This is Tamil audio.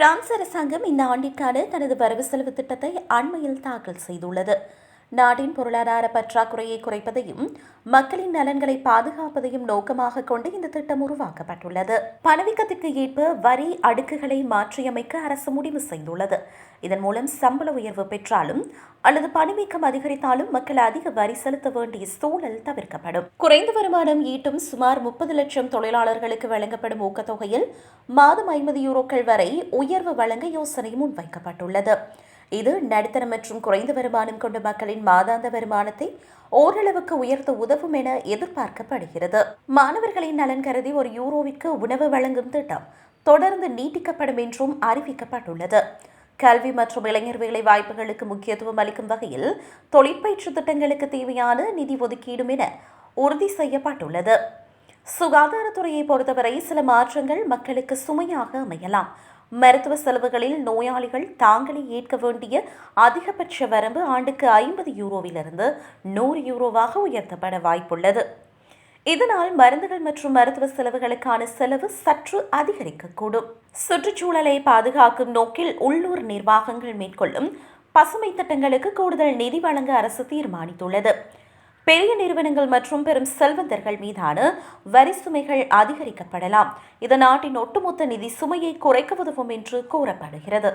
பிரான்ஸ் அரசாங்கம் இந்த ஆண்டிற்கான தனது வரவு செலவு திட்டத்தை அண்மையில் தாக்கல் செய்துள்ளது. நாட்டின் பொருளாதார பற்றாக்குறையை குறைப்பதையும் மக்களின் நலன்களை பாதுகாப்பதையும் நோக்கமாக கொண்டு இந்த திட்டம் உருவாக்கப்பட்டுள்ளது. பணவீக்கத்திற்கு ஏற்ப வரி அடுக்குகளை மாற்றியமைக்க அரசு முடிவு செய்துள்ளது. இதன் மூலம் சம்பள உயர்வு பெற்றாலும் அல்லது பணவீக்கம் அதிகரித்தாலும் மக்கள் அதிக வரி செலுத்த வேண்டிய சூழல் தவிர்க்கப்படும். குறைந்த வருமானம் ஈட்டும் சுமார் 30 லட்சம் தொழிலாளர்களுக்கு வழங்கப்படும் ஊக்கத்தொகையில் மாதம் 50 யூரோக்கள் வரை உயர்வு வழங்க யோசனை முன்வைக்கப்பட்டுள்ளது. இது நடுத்தர மற்றும் குறைந்த வருமானம் கொண்ட மக்களின் மாதாந்த வருமானத்தை ஓரளவுக்கு உயர்த்த உதவும் என எதிர்பார்க்கப்படுகிறது. மாணவர்களின் நலன் கருதி €1 உணவு வழங்கும் திட்டம் தொடர்ந்து நீட்டிக்கப்படும் என்றும் அறிவிக்கப்பட்டுள்ளது. கல்வி மற்றும் இளைஞர் வேலை வாய்ப்புகளுக்கு முக்கியத்துவம் அளிக்கும் வகையில் தொழிற்பயிற்சி திட்டங்களுக்கு தேவையான நிதி ஒதுக்கீடும் என உறுதி செய்யப்பட்டுள்ளது. சுகாதாரத்துறையை பொறுத்தவரை சில மாற்றங்கள் மக்களுக்கு சுமையாக அமையலாம். மருத்துவ செலவுகளில் நோயாளிகள் தாங்களே ஏற்க வேண்டிய அதிகபட்ச வரம்பு ஆண்டுக்கு €50 €100 உயர்த்தப்பட வாய்ப்புள்ளது. இதனால் மருந்துகள் மற்றும் மருத்துவ செலவுகளுக்கான செலவு சற்று அதிகரிக்கக்கூடும். சுற்றுச்சூழலை பாதுகாக்கும் நோக்கில் உள்ளூர் நிர்வாகங்கள் மேற்கொள்ளும் பசுமை திட்டங்களுக்கு கூடுதல் நிதி வழங்க அரசு தீர்மானித்துள்ளது. பெரிய நிறுவனங்கள் மற்றும் பெரும் செல்வந்தர்கள் மீதான வரி சுமைகள் அதிகரிக்கப்படலாம். இது நாட்டின் ஒட்டுமொத்த நிதி சுமையை குறைக்க உதவும் என்று கூறப்படுகிறது.